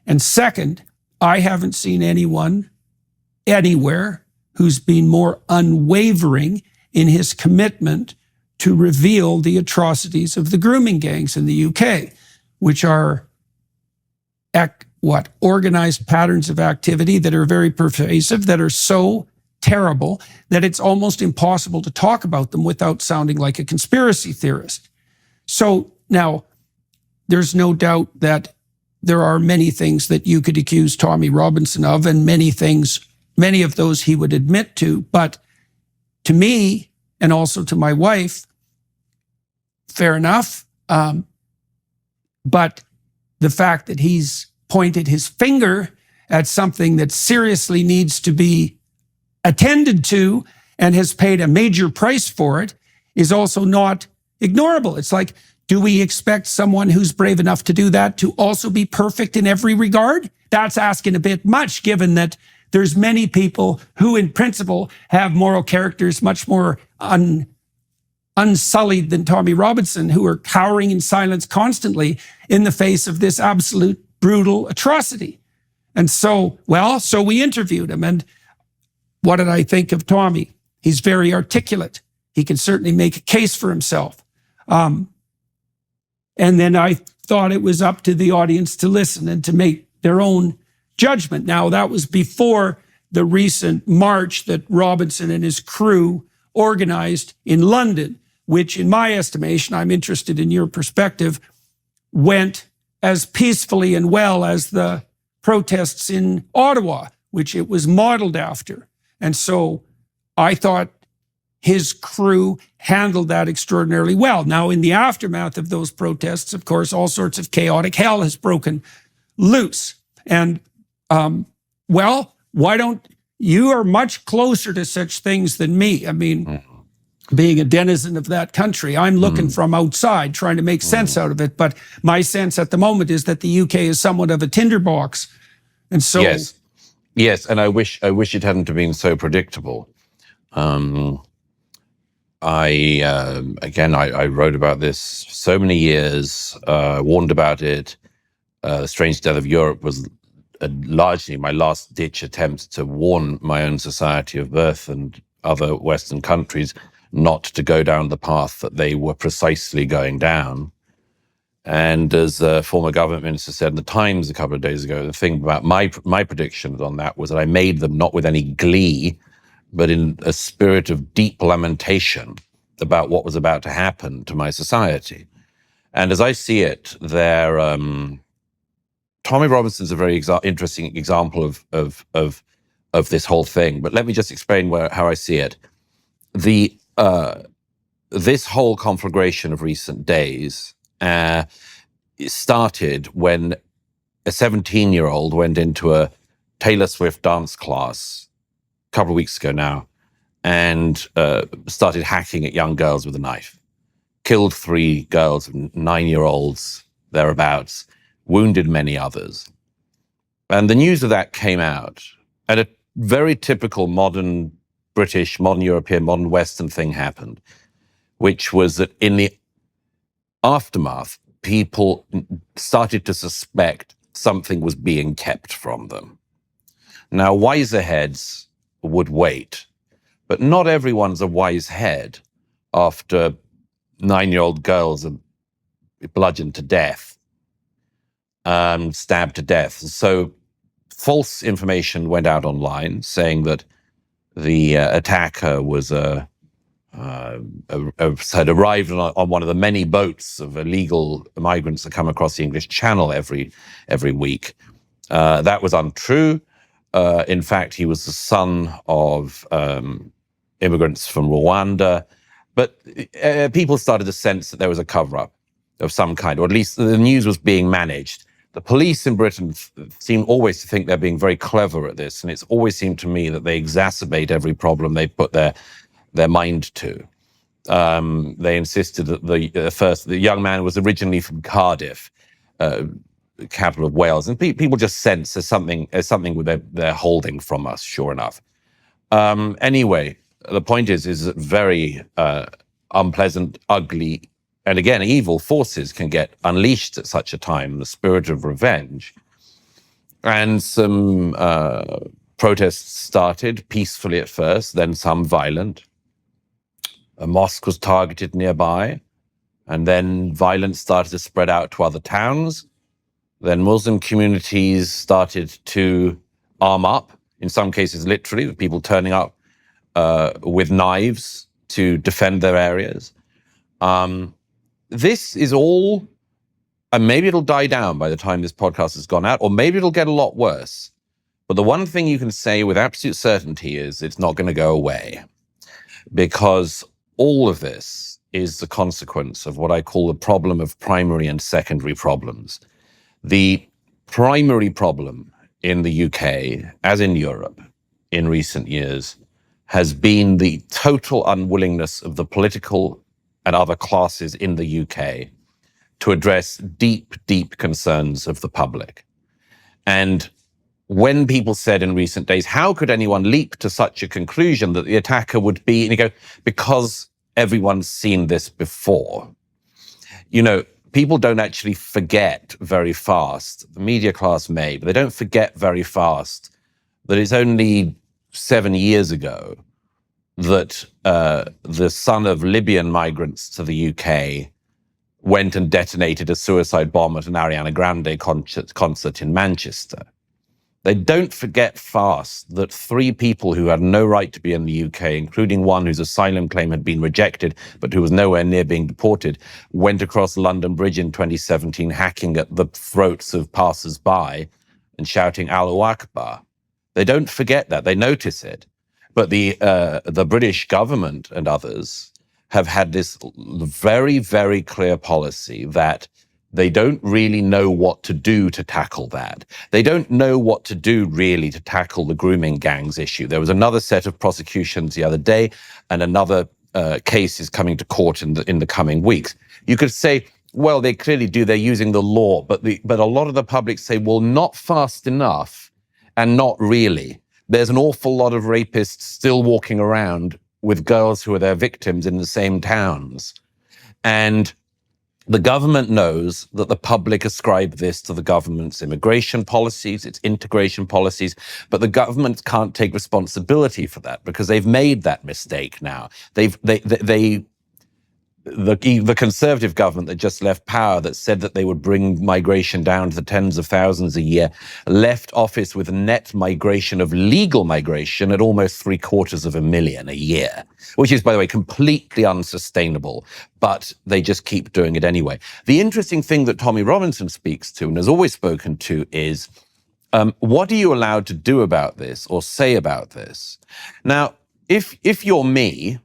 And second, I haven't seen anyone anywhere who's been more unwavering in his commitment to reveal the atrocities of the grooming gangs in the UK, which are organized patterns of activity that are very pervasive, that are so terrible that it's almost impossible to talk about them without sounding like a conspiracy theorist. So now, there's no doubt that there are many things that you could accuse Tommy Robinson of, and many of those he would admit to. But to me, and also to my wife, fair enough. But the fact that he's pointed his finger at something that seriously needs to be attended to and has paid a major price for it is also not ignorable. It's like, do we expect someone who's brave enough to do that to also be perfect in every regard? That's asking a bit much, given that there's many people who, in principle, have moral characters much more unsullied than Tommy Robinson, who are cowering in silence constantly in the face of this absolute brutal atrocity. And so we interviewed him. And what did I think of Tommy? He's very articulate. He can certainly make a case for himself. And then I thought it was up to the audience to listen and to make their own judgment. Now, that was before the recent march that Robinson and his crew organized in London, which, in my estimation, I'm interested in your perspective, went as peacefully and well as the protests in Ottawa, which it was modeled after. And so I thought his crew handled that extraordinarily well. Now, in the aftermath of those protests, of course, all sorts of chaotic hell has broken loose. And, why don't you are much closer to such things than me. I mean, being a denizen of that country, I'm looking from outside, trying to make sense out of it. But my sense at the moment is that the UK is somewhat of a tinderbox. And so... Yes, and I wish it hadn't been so predictable. I wrote about this so many years, warned about it. The Strange Death of Europe was largely my last-ditch attempt to warn my own society of birth and other Western countries not to go down the path that they were precisely going down. And as a former government minister said in the Times a couple of days ago, the thing about my predictions on that was that I made them not with any glee, but in a spirit of deep lamentation about what was about to happen to my society. And as I see it, Tommy Robinson's a very interesting example of this whole thing. But let me just explain how I see it. This whole conflagration of recent days started when a 17-year-old went into a Taylor Swift dance class a couple of weeks ago now and started hacking at young girls with a knife. Killed 3 girls, 9-year-olds, thereabouts, wounded many others. And the news of that came out, and a very typical modern British, modern European, modern Western thing happened, which was that in the aftermath, people started to suspect something was being kept from them. Now, wiser heads would wait, but not everyone's a wise head after 9-year-old girls are bludgeoned to death, stabbed to death. So false information went out online saying that the attacker was had arrived on one of the many boats of illegal migrants that come across the English Channel every week. That was untrue. In fact, he was the son of immigrants from Rwanda. But people started to sense that there was a cover-up of some kind, or at least the news was being managed. The police in Britain seem always to think they're being very clever at this, and it's always seemed to me that they exacerbate every problem they put their mind to. They insisted that the young man was originally from Cardiff, capital of Wales, and people just sense there's something they're holding from us. Sure enough. Anyway, the point is that very unpleasant, ugly, and again, evil forces can get unleashed at such a time, the spirit of revenge. And some protests started peacefully at first, then some violent. A mosque was targeted nearby, and then violence started to spread out to other towns. Then Muslim communities started to arm up, in some cases literally, with people turning up with knives to defend their areas. This is all, and maybe it'll die down by the time this podcast has gone out, or maybe it'll get a lot worse. But the one thing you can say with absolute certainty is it's not going to go away, because all of this is the consequence of what I call the problem of primary and secondary problems. The primary problem in the UK, as in Europe in recent years, has been the total unwillingness of the political and other classes in the UK to address deep, deep concerns of the public. And when people said in recent days, how could anyone leap to such a conclusion that the attacker would be, and you go, because everyone's seen this before. You know, people don't actually forget very fast. The media class may, but they don't forget very fast that it's only 7 years ago that the son of Libyan migrants to the UK went and detonated a suicide bomb at an Ariana Grande concert in Manchester. They don't forget fast that 3 people who had no right to be in the UK, including one whose asylum claim had been rejected, but who was nowhere near being deported, went across London Bridge in 2017, hacking at the throats of passers-by and shouting Allahu Akbar. They don't forget that. They notice it. But the British government and others have had this very, very clear policy that they don't really know what to do to tackle that. They don't know what to do really to tackle the grooming gangs issue. There was another set of prosecutions the other day, and another case is coming to court in the coming weeks. You could say, well, they clearly do. They're using the law, but a lot of the public say, well, not fast enough, and not really. There's an awful lot of rapists still walking around with girls who are their victims in the same towns, and the government knows that the public ascribe this to the government's immigration policies, its integration policies, but the government can't take responsibility for that because they've made that mistake now. The Conservative government that just left power, that said that they would bring migration down to the tens of thousands a year, left office with a net migration of legal migration at almost 750,000 a year, which is, by the way, completely unsustainable, but they just keep doing it anyway. The interesting thing that Tommy Robinson speaks to and has always spoken to is, what are you allowed to do about this or say about this? Now, if you're me,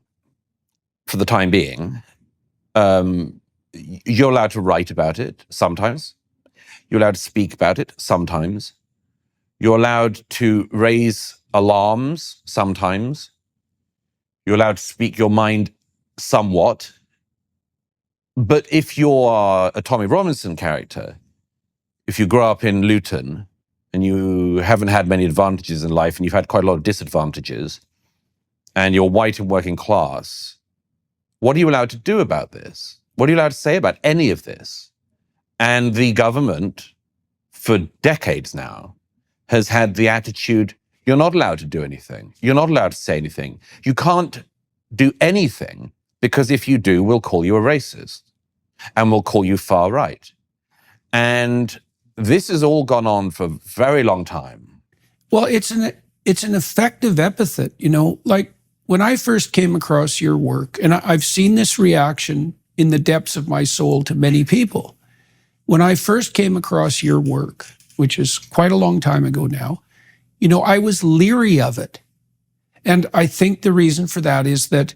for the time being, you're allowed to write about it sometimes. You're allowed to speak about it sometimes. You're allowed to raise alarms sometimes. You're allowed to speak your mind somewhat. But if you're a Tommy Robinson character, if you grow up in Luton and you haven't had many advantages in life and you've had quite a lot of disadvantages, and you're white and working class, what are you allowed to do about this? What are you allowed to say about any of this? And the government, for decades now, has had the attitude, you're not allowed to do anything. You're not allowed to say anything. You can't do anything, because if you do, we'll call you a racist and we'll call you far right. And this has all gone on for a very long time. Well, it's an effective epithet, you know, like when I first came across your work, and I've seen this reaction in the depths of my soul to many people. When I first came across your work, which is quite a long time ago now, you know, I was leery of it. And I think the reason for that is that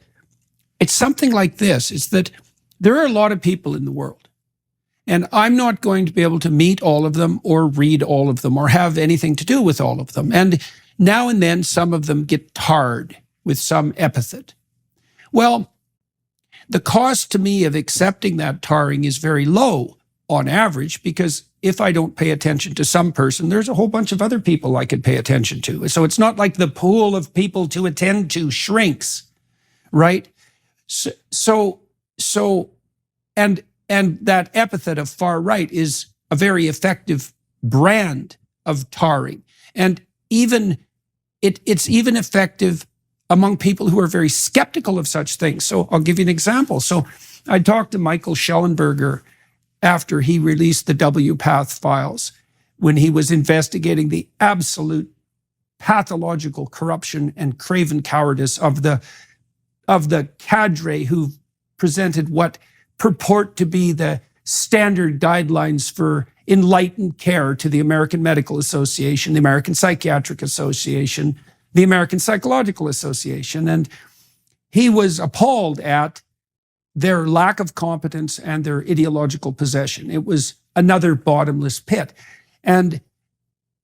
it's something like this. It's that there are a lot of people in the world, and I'm not going to be able to meet all of them or read all of them or have anything to do with all of them. And now and then some of them get tarred with some epithet. Well, the cost to me of accepting that tarring is very low on average, because if I don't pay attention to some person, there's a whole bunch of other people I could pay attention to. So it's not like the pool of people to attend to shrinks, right? And that epithet of far right is a very effective brand of tarring. And even it's even effective among people who are very skeptical of such things. So I'll give you an example. So I talked to Michael Schellenberger after he released the WPATH files, when he was investigating the absolute pathological corruption and craven cowardice of the cadre who presented what purport to be the standard guidelines for enlightened care to the American Medical Association, the American Psychiatric Association, the American Psychological Association. And he was appalled at their lack of competence and their ideological possession. It was another bottomless pit. And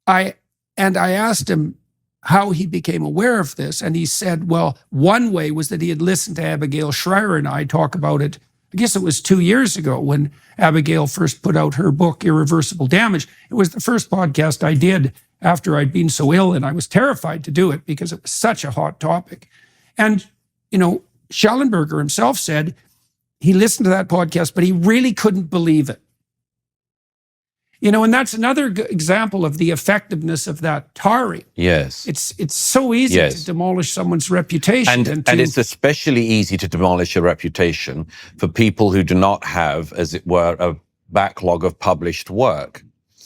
I asked him how he became aware of this. And he said, well, one way was that he had listened to Abigail Schreier and I talk about it. I guess it was 2 years ago when Abigail first put out her book, Irreversible Damage. It was the first podcast I did after I'd been so ill, and I was terrified to do it because it was such a hot topic. And, Schellenberger himself said he listened to that podcast, but he really couldn't believe it. And that's another example of the effectiveness of that tarring. Yes. It's so easy to demolish someone's reputation. And it's especially easy to demolish a reputation for people who do not have, as it were, a backlog of published work.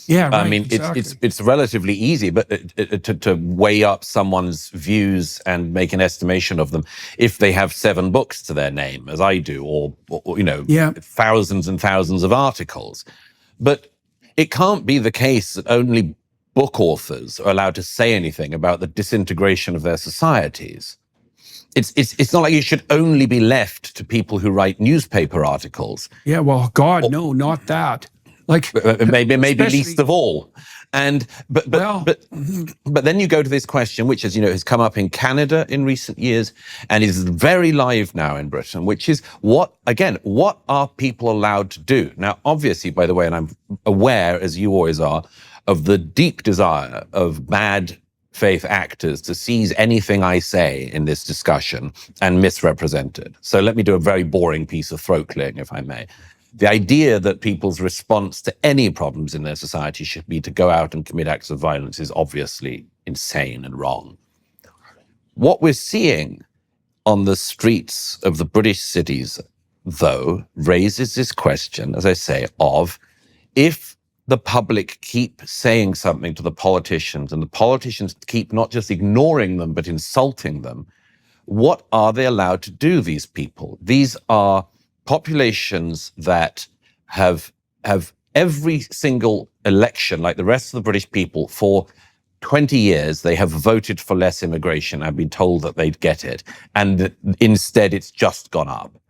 Yeah, right, I mean, exactly. it's relatively easy, but to weigh up someone's views and make an estimation of them if they have 7 books to their name, as I do, or thousands and thousands of articles. But it can't be the case that only book authors are allowed to say anything about the disintegration of their societies. It's not like you should only be left to people who write newspaper articles. Yeah, well, God, no, not that. Like maybe least of all. But then you go to this question, which has come up in Canada in recent years and is very live now in Britain, which is what are people allowed to do? Now, obviously, by the way, and I'm aware, as you always are, of the deep desire of bad faith actors to seize anything I say in this discussion and misrepresent it. So let me do a very boring piece of throat clearing, if I may. The idea that people's response to any problems in their society should be to go out and commit acts of violence is obviously insane and wrong. What we're seeing on the streets of the British cities, though, raises this question, as I say, of if the public keep saying something to the politicians and the politicians keep not just ignoring them, but insulting them, what are they allowed to do, these people? These are populations that have every single election, like the rest of the British people, for 20 years, they have voted for less immigration and been told that they'd get it. And instead, it's just gone up.